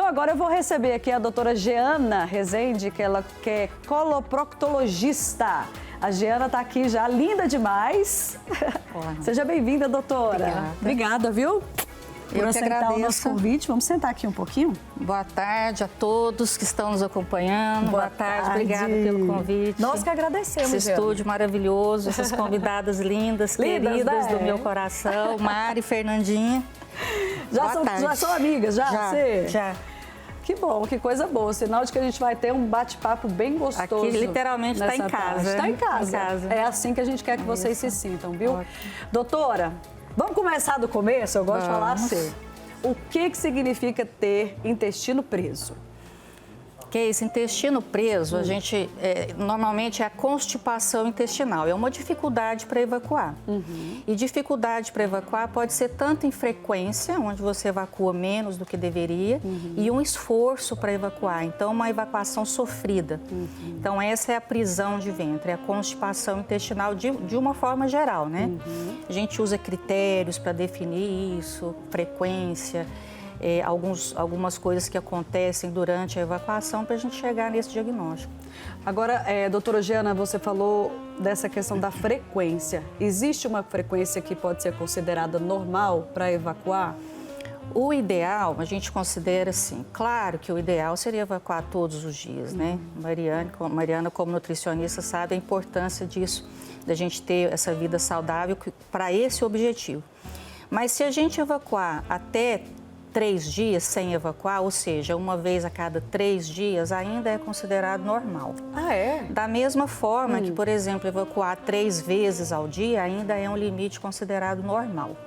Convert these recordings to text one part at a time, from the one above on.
agora eu vou receber aqui a doutora Jeana Rezende, que ela é coloproctologista. A Jeana está aqui já, linda demais. Olá. Seja bem-vinda, doutora. Obrigada, viu? Por aceitar o nosso convite. Vamos sentar aqui um pouquinho? Boa tarde a todos que estão nos acompanhando. Boa tarde, obrigada pelo convite. Nós que agradecemos, esse estúdio maravilhoso, essas convidadas lindas, queridas do meu coração, Mari e Fernandinha. Já são amigas, já? Já. Que bom, que coisa boa. Sinal de que a gente vai ter um bate-papo bem gostoso. Aqui literalmente está em casa. Está em casa. É assim que a gente quer que vocês se sintam, viu? Ótimo. Doutora, vamos começar do começo? Eu gosto de falar assim. O que significa ter intestino preso? Que esse intestino preso, a gente normalmente é a constipação intestinal, é uma dificuldade para evacuar. E dificuldade para evacuar pode ser tanto em frequência, onde você evacua menos do que deveria, e um esforço para evacuar, então uma evacuação sofrida. Então essa é a prisão de ventre, é a constipação intestinal de uma forma geral, né? A gente usa critérios para definir isso, frequência, algumas coisas que acontecem durante a evacuação para a gente chegar nesse diagnóstico. Agora, doutora Jeana, você falou dessa questão da frequência. Existe uma frequência que pode ser considerada normal para evacuar? O ideal, a gente considera assim, claro que o ideal seria evacuar todos os dias, né? Mariana, como nutricionista, sabe a importância disso, da gente ter essa vida saudável para esse objetivo. Mas se a gente evacuar até 3 dias sem evacuar, ou seja, uma vez a cada 3 dias, ainda é considerado normal. Ah, é? Da mesma forma que, por exemplo, evacuar 3 vezes ao dia ainda é um limite considerado normal.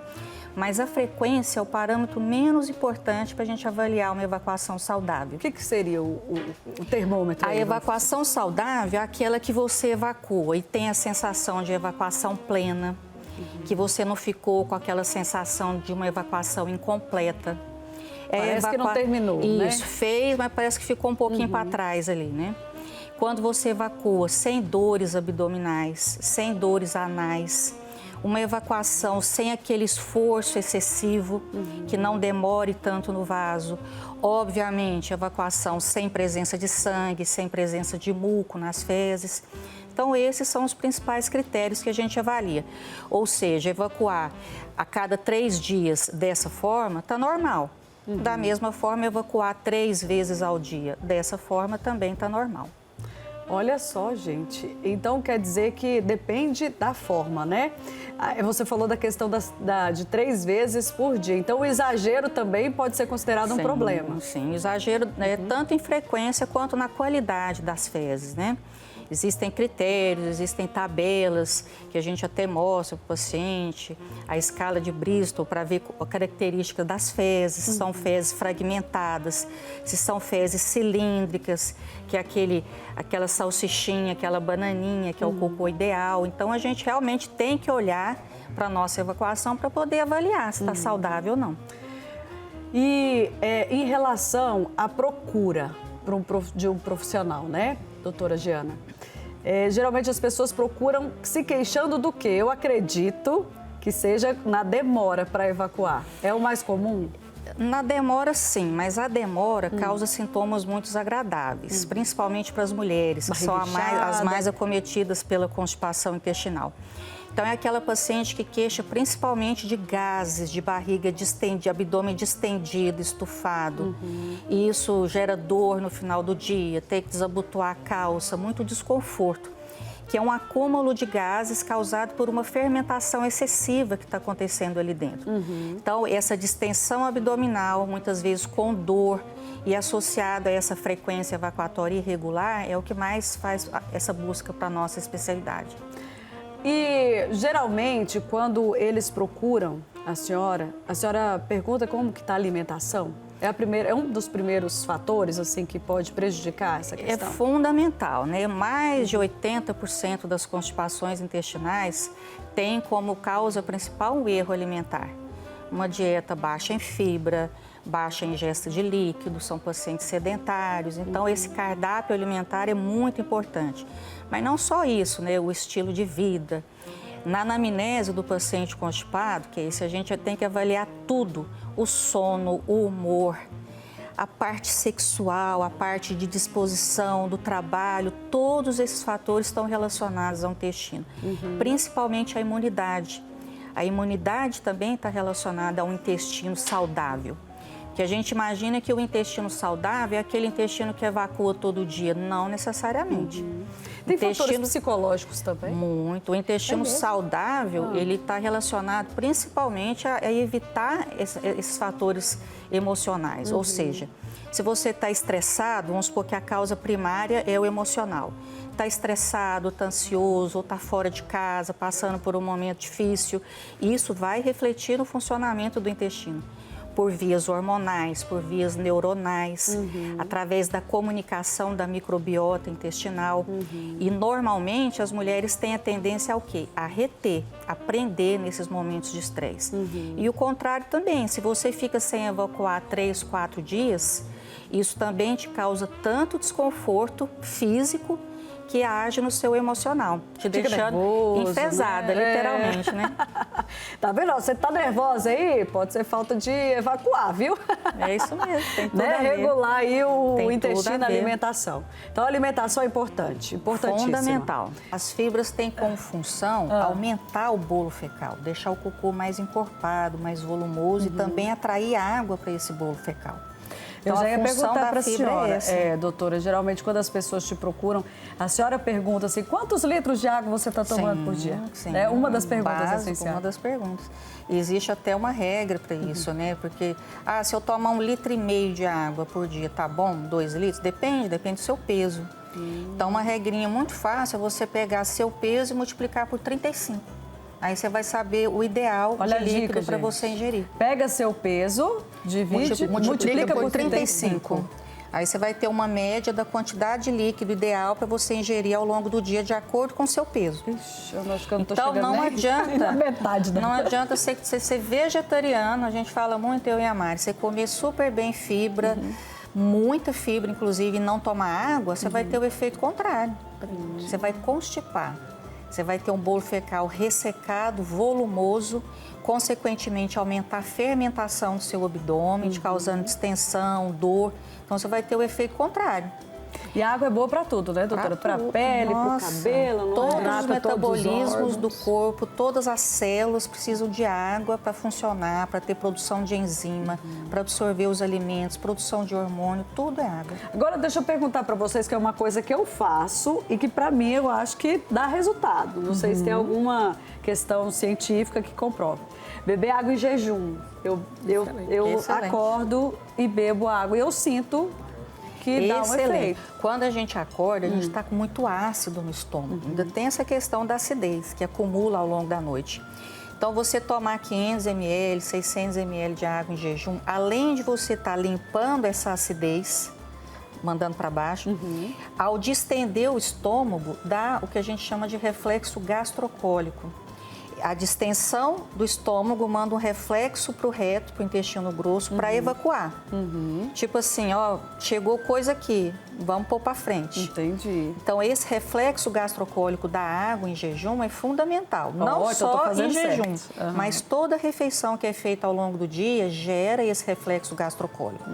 Mas a frequência é o parâmetro menos importante para a gente avaliar uma evacuação saudável. O que seria o termômetro? A evacuação saudável é aquela que você evacua e tem a sensação de evacuação plena, que você não ficou com aquela sensação de uma evacuação incompleta. Parece que não terminou, né? Isso, fez, mas parece que ficou um pouquinho para trás ali, né? Quando você evacua sem dores abdominais, sem dores anais, uma evacuação sem aquele esforço excessivo, que não demore tanto no vaso. Obviamente, evacuação sem presença de sangue, sem presença de muco nas fezes. Então, esses são os principais critérios que a gente avalia. Ou seja, evacuar a cada 3 dias dessa forma está normal. Da mesma forma, evacuar 3 vezes ao dia dessa forma também está normal. Olha só, gente. Então, quer dizer que depende da forma, né? Você falou da questão de 3 vezes por dia. Então, o exagero também pode ser considerado um problema. Sim, o exagero tanto em frequência quanto na qualidade das fezes, né? Existem critérios, existem tabelas que a gente até mostra para o paciente, a escala de Bristol para ver a característica das fezes, se são fezes fragmentadas, se são fezes cilíndricas, que é aquela salsichinha, aquela bananinha, que é o cocô ideal. Então, a gente realmente tem que olhar para a nossa evacuação para poder avaliar se está saudável ou não. E em relação à procura de um profissional, né, doutora Jeana? Geralmente as pessoas procuram se queixando do quê? Eu acredito que seja na demora para evacuar. É o mais comum? Na demora, sim, mas a demora causa sintomas muito desagradáveis, principalmente para as mulheres, que são as mais acometidas pela constipação intestinal. Então, é aquela paciente que queixa principalmente de gases, de barriga de abdômen distendido, estufado. E isso gera dor no final do dia, ter que desabotoar a calça, muito desconforto, que é um acúmulo de gases causado por uma fermentação excessiva que está acontecendo ali dentro. Então, essa distensão abdominal, muitas vezes com dor e associado a essa frequência evacuatória irregular, é o que mais faz essa busca para a nossa especialidade. E, geralmente, quando eles procuram a senhora pergunta como que está a alimentação? É um dos primeiros fatores, assim, que pode prejudicar essa questão? É fundamental, né? Mais de 80% das constipações intestinais tem como causa principal um erro alimentar. Uma dieta baixa em fibra, baixa ingesta de líquidos, são pacientes sedentários. Então, esse cardápio alimentar é muito importante. Mas não só isso, né? O estilo de vida. Na anamnese do paciente constipado, que é isso, a gente tem que avaliar tudo. O sono, o humor, a parte sexual, a parte de disposição, do trabalho, todos esses fatores estão relacionados ao intestino, principalmente a imunidade. A imunidade também está relacionada a um intestino saudável. Que a gente imagina que o intestino saudável é aquele intestino que evacua todo dia. Não necessariamente. Tem fatores psicológicos também? Muito. O intestino saudável, ele está relacionado principalmente a evitar esses fatores emocionais. Ou seja, se você está estressado, vamos supor que a causa primária é o emocional. Está estressado, está ansioso, ou está fora de casa, passando por um momento difícil, isso vai refletir no funcionamento do intestino. Por vias hormonais, por vias neuronais, através da comunicação da microbiota intestinal. E normalmente as mulheres têm a tendência ao quê? A reter, a prender nesses momentos de estresse. E o contrário também, se você fica sem evacuar 3, 4 dias, isso também te causa tanto desconforto físico que age no seu emocional, te deixando nervoso, enfesada, né? Literalmente, né? Tá vendo? Você tá nervosa aí? Pode ser falta de evacuar, viu? É isso mesmo, tem tudo né? a ver. Regular aí o intestino, a alimentação. Então, a alimentação é importante, importantíssima. Fundamental. As fibras têm como função aumentar o bolo fecal, deixar o cocô mais encorpado, mais volumoso e também atrair água para esse bolo fecal. Então, eu já ia perguntar para a senhora, doutora, geralmente quando as pessoas te procuram, a senhora pergunta assim, quantos litros de água você está tomando por dia? Sim, é uma das perguntas básico, essenciais. Uma das perguntas. E existe até uma regra para isso, né? Porque, se eu tomar 1,5 litro de água por dia, tá bom? 2 litros? Depende do seu peso. Então, uma regrinha muito fácil é você pegar seu peso e multiplicar por 35. Aí você vai saber o ideal de líquido para você ingerir. Pega seu peso, divide, multiplica por 35. Aí você vai ter uma média da quantidade de líquido ideal para você ingerir ao longo do dia de acordo com o seu peso. Ixi, eu acho que eu não tô então chegando não adianta, metade não adianta você ser vegetariano, a gente fala muito, eu e a Mari, você comer super bem fibra, muita fibra inclusive, e não tomar água, você vai ter o efeito contrário. Você vai constipar. Você vai ter um bolo fecal ressecado, volumoso, consequentemente aumentar a fermentação do seu abdômen, te causando distensão, dor. Então você vai ter o efeito contrário. E a água é boa para tudo, né, doutora? Para a pele, para o cabelo, todos os metabolismos do corpo, todas as células precisam de água para funcionar, para ter produção de enzima, para absorver os alimentos, produção de hormônio, tudo é água. Agora deixa eu perguntar para vocês que é uma coisa que eu faço e que para mim eu acho que dá resultado. Não sei se tem alguma questão científica que comprove. Beber água em jejum. Eu acordo e bebo água e eu sinto que dá um efeito. Quando a gente acorda, a gente está com muito ácido no estômago. Ainda tem essa questão da acidez, que acumula ao longo da noite. Então, você tomar 500 ml, 600 ml de água em jejum, além de você estar limpando essa acidez, mandando para baixo, ao distender o estômago, dá o que a gente chama de reflexo gastrocólico. A distensão do estômago manda um reflexo para o reto, para o intestino grosso, para evacuar. Tipo assim, chegou coisa aqui, vamos pôr para frente. Entendi. Então, esse reflexo gastrocólico da água em jejum é fundamental. Não só em jejum, mas toda refeição que é feita ao longo do dia gera esse reflexo gastrocólico.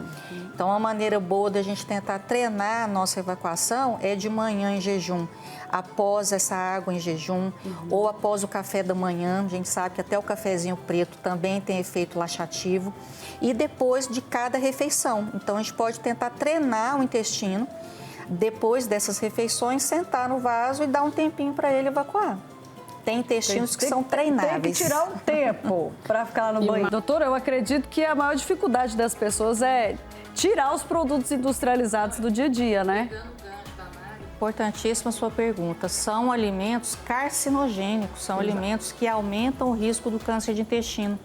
Então, a maneira boa da gente tentar treinar a nossa evacuação é de manhã em jejum, após essa água em jejum ou após o café da manhã. A gente sabe que até o cafezinho preto também tem efeito laxativo. E depois de cada refeição. Então, a gente pode tentar treinar o intestino, depois dessas refeições, sentar no vaso e dar um tempinho para ele evacuar. Tem intestinos que são treináveis. Tem que tirar um tempo para ficar lá no banho. Doutora, eu acredito que a maior dificuldade das pessoas é tirar os produtos industrializados do dia a dia, né? Importantíssima sua pergunta. São alimentos carcinogênicos, são alimentos que aumentam o risco do câncer de intestino.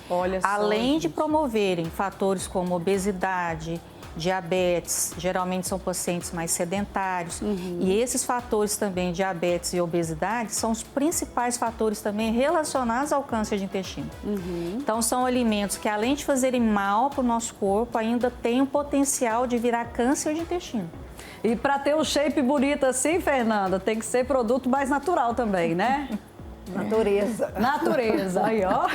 Olha só, além de promoverem fatores como obesidade, diabetes, geralmente são pacientes mais sedentários. E esses fatores também, diabetes e obesidade, são os principais fatores também relacionados ao câncer de intestino. Então, são alimentos que, além de fazerem mal para o nosso corpo, ainda têm o potencial de virar câncer de intestino. E para ter um shape bonito assim, Fernanda, tem que ser produto mais natural também, né? Natureza. Natureza, aí ó.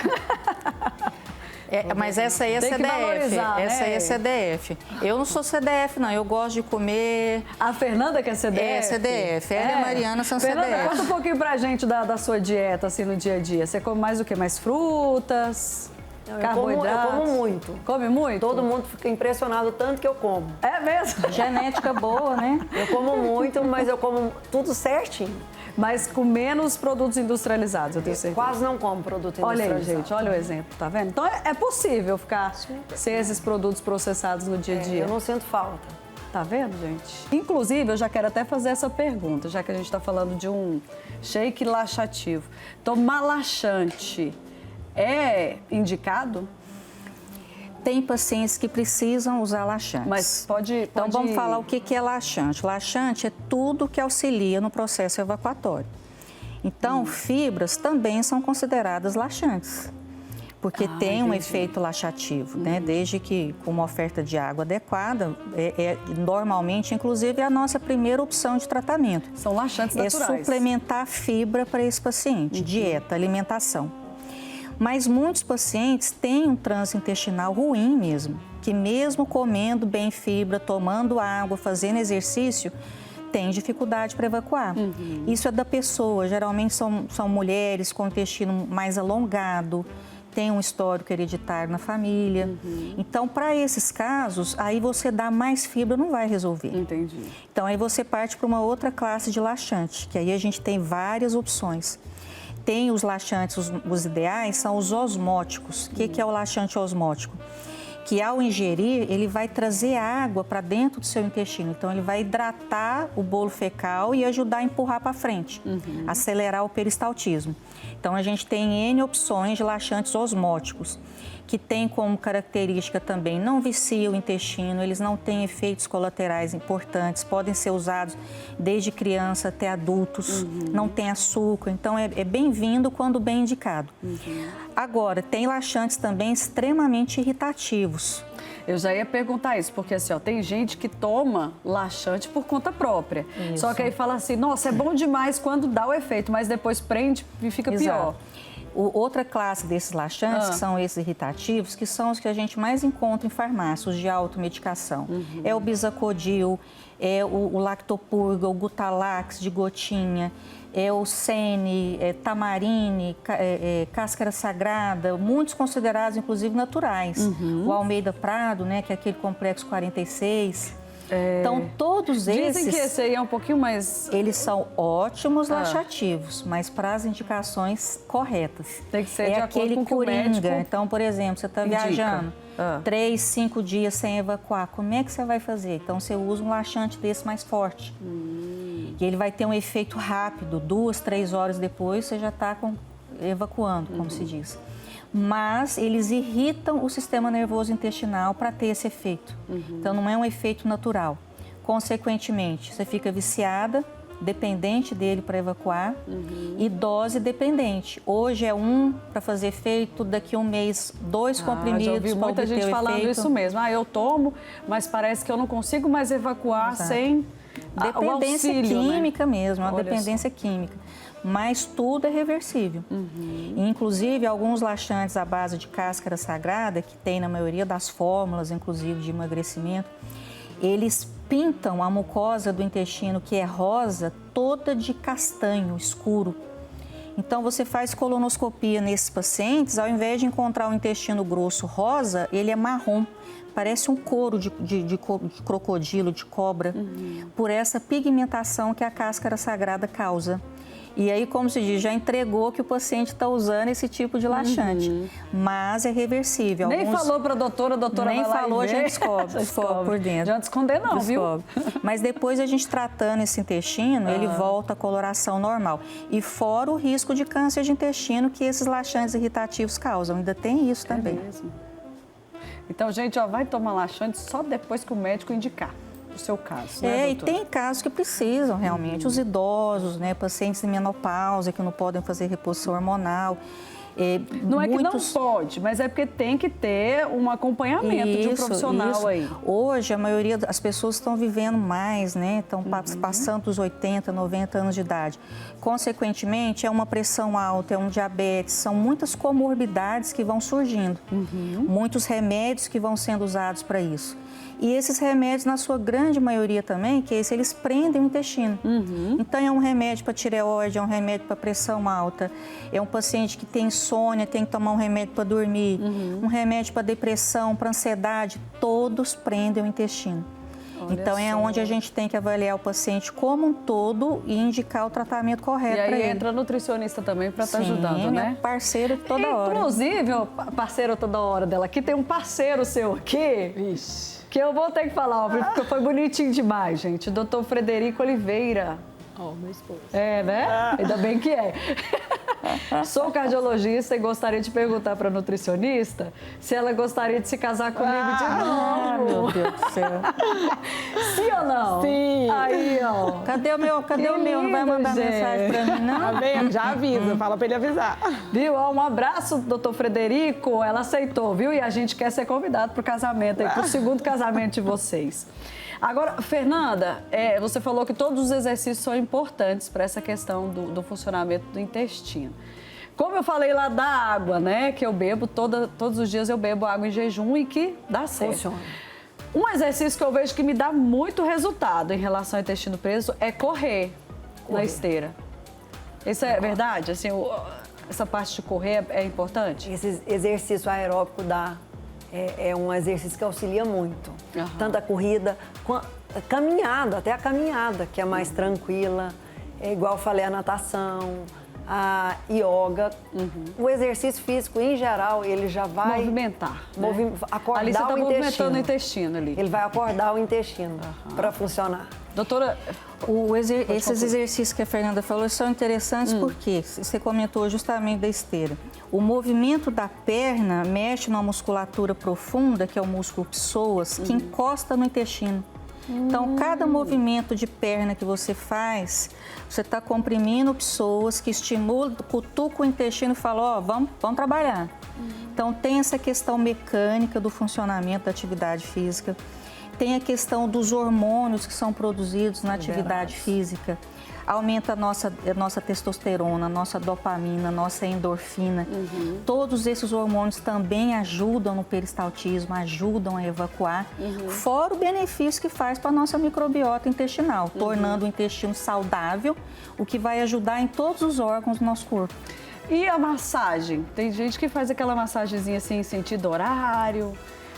Mas essa aí é Tem que CDF. valorizar, Essa aí né? é CDF. Eu não sou CDF, não. Eu gosto de comer. A Fernanda que é CDF? É CDF. Ela e a Mariana são Fernanda, CDF. conta um pouquinho pra gente da sua dieta, assim, no dia a dia. Você come mais o quê? Mais frutas? Eu como muito. Come muito? Todo mundo fica impressionado tanto que eu como. É mesmo? Genética boa, né? Eu como muito, mas eu como tudo certinho. Mas com menos produtos industrializados, eu tenho certeza. Quase não como produto Olha aí, industrializado. gente, olha o exemplo, tá vendo? Então é possível ficar sem esses produtos processados no dia a dia. Eu não sinto falta. Tá vendo, gente? Inclusive, eu já quero até fazer essa pergunta, já que a gente está falando de um shake laxativo. Tomar laxante é indicado? Tem pacientes que precisam usar laxantes. Mas pode... Então, vamos falar o que é laxante. Laxante é tudo que auxilia no processo evacuatório. Então, fibras também são consideradas laxantes, porque tem um efeito laxativo, né? Desde que com uma oferta de água adequada, normalmente, inclusive, é a nossa primeira opção de tratamento. São laxantes naturais. É suplementar fibra para esse paciente, dieta, alimentação. Mas muitos pacientes têm um trânsito intestinal ruim mesmo, que mesmo comendo bem fibra, tomando água, fazendo exercício, tem dificuldade para evacuar. Isso é da pessoa, geralmente são mulheres com o intestino mais alongado, tem um histórico hereditário na família. Então, para esses casos, aí você dá mais fibra, não vai resolver. Entendi. Então, aí você parte para uma outra classe de laxante, que aí a gente tem várias opções. Tem os laxantes, os ideais são os osmóticos. O que é o laxante osmótico? Que ao ingerir, ele vai trazer água para dentro do seu intestino. Então, ele vai hidratar o bolo fecal e ajudar a empurrar para frente, acelerar o peristaltismo. Então, a gente tem N opções de laxantes osmóticos, que tem como característica também, não vicia o intestino, eles não têm efeitos colaterais importantes, podem ser usados desde criança até adultos, não tem açúcar, então é bem-vindo quando bem indicado. Agora, tem laxantes também extremamente irritativos. Eu já ia perguntar isso, porque assim, ó, tem gente que toma laxante por conta própria. Isso. Só que aí fala assim, nossa, é bom demais quando dá o efeito, mas depois prende e fica pior. Outra classe desses laxantes, que são esses irritativos, que são os que a gente mais encontra em farmácias, os de automedicação. É o Bizacodil, é o Lactopurga, o Gutalax de gotinha, é o Sene, Tamarine, Cáscara Sagrada, muitos considerados, inclusive, naturais. O Almeida Prado, né, que é aquele complexo 46. Então, todos esses... Dizem que esse aí é um pouquinho mais... Eles são ótimos laxativos, mas para as indicações corretas. Tem que ser de acordo aquele com o que o coringa. médico Então, por exemplo, você está viajando 3, 5 dias sem evacuar. Como é que você vai fazer? Então, você usa um laxante desse mais forte. E ele vai ter um efeito rápido. 2, 3 horas depois, você já está evacuando, como se diz. Mas eles irritam o sistema nervoso intestinal para ter esse efeito. Então, não é um efeito natural. Consequentemente, você fica viciada, dependente dele para evacuar e dose dependente. Hoje é um para fazer efeito, daqui a um mês 2 comprimidos já ouvi muita gente falando isso mesmo. Eu tomo, mas parece que eu não consigo mais evacuar sem dependência o auxílio, química, né? mesmo, uma dependência química. Mas tudo é reversível. Inclusive, alguns laxantes à base de cáscara sagrada, que tem na maioria das fórmulas, inclusive de emagrecimento, eles pintam a mucosa do intestino, que é rosa, toda de castanho escuro. Então, você faz colonoscopia nesses pacientes, ao invés de encontrar o intestino grosso rosa, ele é marrom. Parece um couro de crocodilo, de cobra, por essa pigmentação que a cáscara sagrada causa. E aí, como se diz, já entregou que o paciente está usando esse tipo de laxante. Mas é reversível. Nem falou para a doutora nem vai lá falou, e a vê. gente descobre por dentro. Não adianta esconder não, viu? Mas depois a gente tratando esse intestino, ele volta à coloração normal. E fora o risco de câncer de intestino que esses laxantes irritativos causam. Ainda tem isso também. Mesmo. Então, gente, vai tomar laxante só depois que o médico indicar. O seu caso, né, e tem casos que precisam realmente, os idosos, né, pacientes em menopausa que não podem fazer reposição hormonal. Não é que não pode, mas é porque tem que ter um acompanhamento de um profissional aí. Hoje, a maioria das pessoas estão vivendo mais, né? Estão passando dos 80, 90 anos de idade. Consequentemente, é uma pressão alta, é um diabetes, são muitas comorbidades que vão surgindo. Muitos remédios que vão sendo usados para isso. E esses remédios, na sua grande maioria também, que eles prendem o intestino. Então, é um remédio para tireoide, é um remédio para pressão alta, é um paciente que tem insônia, tem que tomar um remédio para dormir, um remédio para depressão, para ansiedade, todos prendem o intestino. Olha então, é onde a gente tem que avaliar o paciente como um todo e indicar o tratamento correto para ele. E aí entra nutricionista também para estar ajudando, né? É parceiro toda hora. Inclusive, parceiro toda hora dela, aqui tem um parceiro seu aqui. Ixi. Que eu vou ter que falar, ó, porque foi bonitinho demais, gente. Dr. Frederico Oliveira. Ó, meu esposo. É, né? Ainda bem que é. Sou cardiologista e gostaria de perguntar para a nutricionista se ela gostaria de se casar comigo de novo. Meu Deus do céu. Sim ou não? Sim. Aí, ó. Cadê o meu? Não vai mandar mensagem para mim, não? Tá bem? Já avisa, fala pra ele avisar. Viu? Ó, um abraço, doutor Frederico. Ela aceitou, viu? E a gente quer ser convidado para o casamento, para o segundo casamento de vocês. Agora, Fernanda, você falou que todos os exercícios são importantes para essa questão do funcionamento do intestino. Como eu falei lá da água, né? Que eu bebo, todos os dias eu bebo água em jejum e que dá certo. Funciona. Um exercício que eu vejo que me dá muito resultado em relação ao intestino preso é correr. Na esteira. Isso é verdade? Assim, essa parte de correr é importante? Esse exercício aeróbico é um exercício que auxilia muito. Tanto a corrida, a caminhada, até a caminhada, que é mais tranquila. É igual eu falei, a natação, a yoga. O exercício físico, em geral, ele já vai... Movimentar, né? Acordar ali você está o movimentando o intestino. intestino ali. Ele vai acordar o intestino para funcionar. Doutora... Esses exercícios que a Fernanda falou são interessantes porque você comentou justamente da esteira. O movimento da perna mexe numa musculatura profunda, que é o músculo psoas, que encosta no intestino. Então, cada movimento de perna que você faz, você está comprimindo psoas, que estimula, cutuca o intestino e fala, ó, vamos trabalhar. Então, tem essa questão mecânica do funcionamento da atividade física. Tem a questão dos hormônios que são produzidos na atividade física. Aumenta a nossa testosterona, a nossa dopamina, a nossa endorfina. Todos esses hormônios também ajudam no peristaltismo, ajudam a evacuar. Fora o benefício que faz para a nossa microbiota intestinal, tornando o intestino saudável, o que vai ajudar em todos os órgãos do nosso corpo. E a massagem? Tem gente que faz aquela massagenzinha assim em sentido horário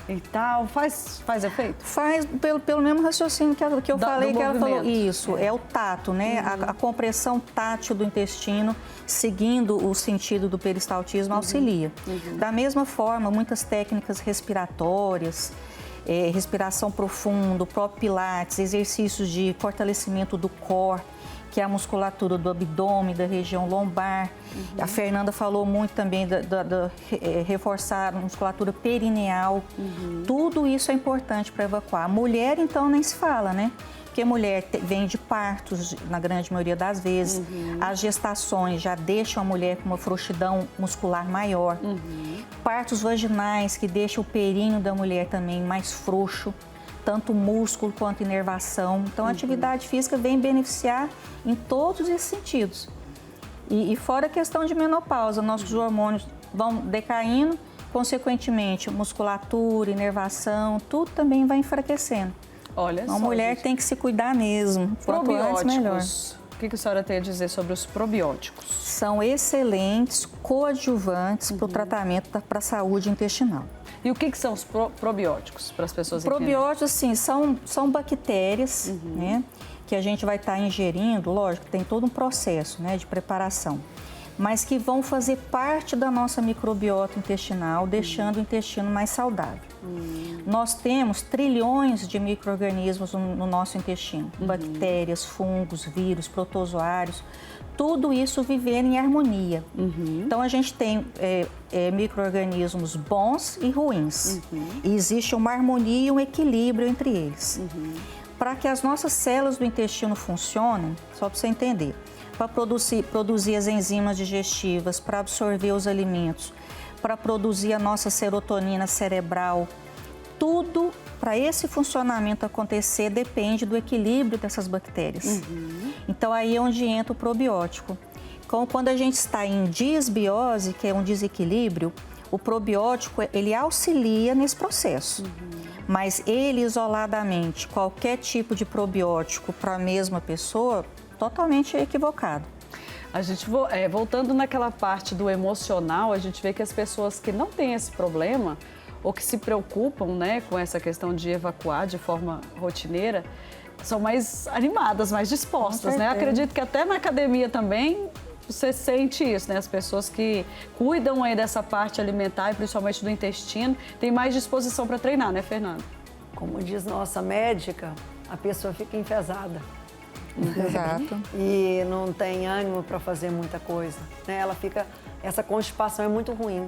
e tal. Faz efeito? Faz pelo mesmo raciocínio que eu falei, que ela falou. Isso, é o tato, né? A compressão tátil do intestino, seguindo o sentido do peristaltismo, auxilia. Da mesma forma, muitas técnicas respiratórias, respiração profunda, o próprio pilates, exercícios de fortalecimento do core, que é a musculatura do abdômen, da região lombar. A Fernanda falou muito também de reforçar a musculatura perineal. Tudo isso é importante para evacuar. A mulher, então, nem se fala, né? Porque a mulher vem de partos, na grande maioria das vezes. As gestações já deixam a mulher com uma frouxidão muscular maior. Partos vaginais, que deixam o períneo da mulher também mais frouxo, tanto músculo quanto inervação. Então, a atividade física vem beneficiar em todos esses sentidos. E fora a questão de menopausa, nossos hormônios vão decaindo, consequentemente, musculatura, inervação, tudo também vai enfraquecendo. Olha só, a mulher gente, tem que se cuidar mesmo. Quanto antes, melhor. O que a senhora tem a dizer sobre os probióticos? São excelentes coadjuvantes para o tratamento para a saúde intestinal. E o que são os probióticos, para as pessoas entenderem? Probióticos, sim, são bactérias, né, que a gente vai estar ingerindo, lógico, tem todo um processo, né, de preparação, mas que vão fazer parte da nossa microbiota intestinal, deixando o intestino mais saudável. Nós temos trilhões de micro-organismos no nosso intestino, bactérias, fungos, vírus, protozoários, tudo isso vivendo em harmonia. Então, a gente tem micro-organismos bons e ruins. E existe uma harmonia e um equilíbrio entre eles. Para que as nossas células do intestino funcionem, só para você entender, para produzir as enzimas digestivas, para absorver os alimentos, para produzir a nossa serotonina cerebral. Tudo para esse funcionamento acontecer depende do equilíbrio dessas bactérias. Então aí é onde entra o probiótico. Então, quando a gente está em disbiose, que é um desequilíbrio, o probiótico ele auxilia nesse processo. Mas ele isoladamente, qualquer tipo de probiótico para a mesma pessoa, totalmente equivocado. A gente, voltando naquela parte do emocional, a gente vê que as pessoas que não têm esse problema ou que se preocupam, né, com essa questão de evacuar de forma rotineira, são mais animadas, mais dispostas, né? Acredito que até na academia também você sente isso, né? As pessoas que cuidam aí dessa parte alimentar e principalmente do intestino têm mais disposição para treinar, né, Fernanda? Como diz nossa médica, a pessoa fica enfesada. Exato. E não tem ânimo para fazer muita coisa, né? Essa constipação é muito ruim.